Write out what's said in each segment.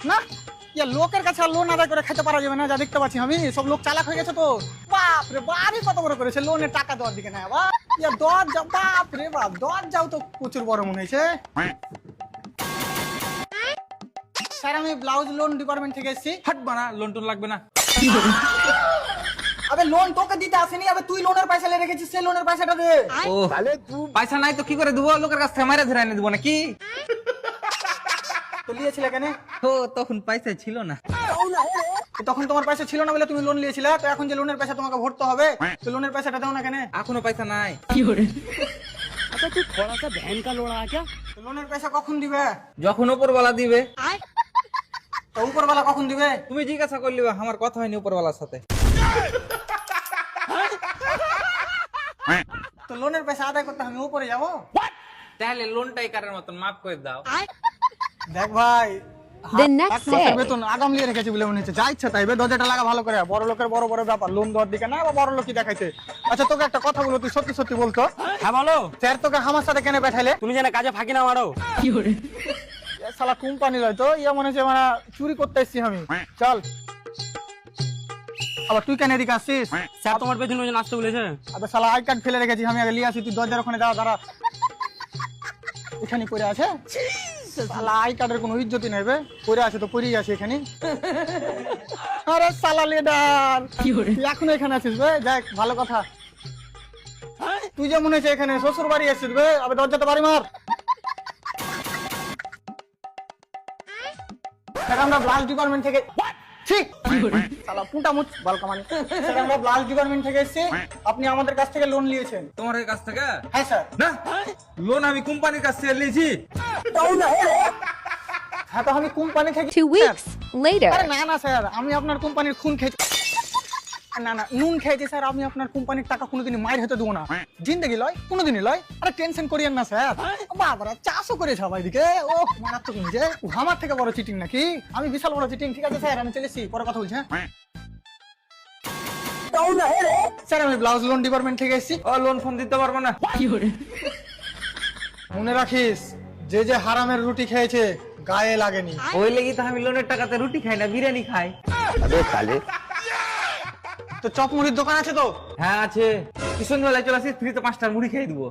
না ইয়া লোকের কাছে লোন আদায় করে খেতে পারা যাবে না, যা দেখতে পাচ্ছি আমি। সব লোক চালাক হয়ে গেছে তো। বাপ রে বাড়ি কত বড় করেছে, লোনের টাকা দেওয়ার দিকে না বাবা। ইয়া দরজা, বাপ রে বাপ, দরজাও তো প্রচুর বড় মনে হয়েছে। স্যার আমি ব্লাউজ লোন ডিপার্টমেন্ট থেকে এসেছি। হাট বানা, লোন টোন লাগবে না। আবে লোন তোকে দিতে আসেনি, আবে তুই লোনের পয়সা নিয়ে রেখেছিস, সেই লোনের পয়সাটা দে। ও পয়সা নাই তো কি করে দেবো? লোকের কাছ থেকে মারা ধরে এনে দেবো নাকি? তো নিয়েছিলে কেন? ও তখন পয়সা ছিল না। তখন তোমার পয়সা ছিল না বলে তুমি লোন নিয়েছিলে, তো এখন যে লোনের পয়সা তোমাকে ভরতে হবে, তো লোনের পয়সাটা দাও না কেন? এখনো পয়সা নাই। अच्छा तू थोड़ा सा बहन का लोड़ा है क्या? তো লোনের পয়সা কখন দিবে? যখন উপরওয়ালা দিবে। তো উপরওয়ালা কখন দিবে? তুমি জিজ্ঞাসা করলি, আমার কথা হয়নি উপরওয়ালার সাথে। তো লোনের পয়সা আদায় করতে আমি উপরে যাবো? তাহলে লোনটাই কারের মতন মাফ করে দাও। দেখ ভাই, The next এক মাসের day. বেতন আগাম লিয়ে রেখেছি বলে মনে হচ্ছে, যা ইচ্ছা তাই। দরজাটা লাগা ভালো করে, বড় লোকের বড় বড় ব্যাপার, লোন দেওয়ার দিকে না বা বড় লোকই দেখাইছে। আচ্ছা তোকে একটা কথা বলো, তুই সত্যি সত্যি বলতো, হ্যাঁ বলো, স্যার তোকে আমার সাথে কেন পাঠাইলে? তুমি যেন কাজে ফাঁকি না মারো। এ শালা কোম্পানি লয় তো, ইয়া মনে হচ্ছে মানে চুরি করতে এসছি আমি। চল, আবার তুই কেন এদিকে আসছিস? স্যার তোমার পেছনে ওই জন্য আসতে বলেছে। আবে শালা আই কার্ড ফেলে রেখেছি আমি, আগে নিয়ে আসি। তুই দরজার ওখানে দাঁড়া দাঁড়া, এখানে পড়ে আছে। শালা আই কার্ডের কোনো ইজ্জতই নাই বে, পড়ে আছে তো পড়েই আছে এখানে। আরে শালা লিডার, তুই এখনো এখানে আছিস বে? যাক ভালো কথা। তুই যে মনে হচ্ছে এখানে শ্বশুর বাড়ি আসছিস বে। আবে দরজাটা বাড়ি মার। স্যার আমরা ব্লাউজ ডিপার্টমেন্ট থেকে, ঠিক শালা পুটা মুচ বালকামানি। স্যার আমরা ব্লাউজ ডিপার্টমেন্ট থেকে এসেছি, আপনি আমাদের কাছ থেকে লোন নিয়েছেন। তোমার কাছ থেকে? হ্যাঁ স্যার। না, লোন আমি কোম্পানির কাছ থেকে নিয়েছি। হ্যাঁ তো আমি কোম্পানি থেকে। 2 weeks later. আরে না না স্যার, আমি আপনার কোম্পানির খুন খেয়েছি। না না নুন খেয়েছি স্যার, আমি আপনার কোম্পানির টাকা কোনোদিনই মাইর হতে দেবো না, জিন্দগি লয়, কোনোদিনই লয়। আরে টেনশন করিয়েন না স্যার, বাবারা চাষও করে সবাই দিকে। ও মারাত্মক নিজে, আমার থেকে বড় চিটিং নাকি? আমি বিশাল বড় চিটিং। ঠিক আছে স্যার, আমি চলেছি, পরে কথা বলছি। হ্যাঁ স্যার আমি ব্লাউজ লোন ডিপার্টমেন্ট থেকে এসেছি। ও লোন ফোন দিতে পারবো না। মনে রাখিস, যে যে হারামের রুটি খেয়েছে গায়ে লাগেনি। ওই লেগে তো আমি লোনের টাকাতে রুটি খাই না, বিরিয়ানি খাই। তো চপ মুড়ির দোকান আছে তো? হ্যাঁ আছে। কি সন্ধ্যাবেলায় চলে আসিস, ফ্রিতে 5টা মুড়ি খাই দেবো।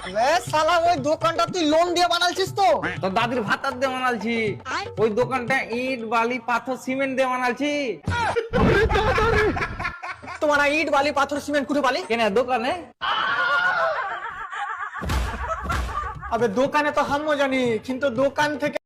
আরে শালা ওই দোকানটা তুই লোন দিয়ে বানালছিস তো? তোর দাদির ভাতার দিয়ে বানালছি। ওই দোকানটা ইট বালি পাথর সিমেন্ট দিয়ে বানালছি। তোমার ইট বালি পাথর সিমেন্ট কুঠে বালি কেন দোকানে? আবে দোকানে তো হামও জানি, কিন্তু দোকান থেকে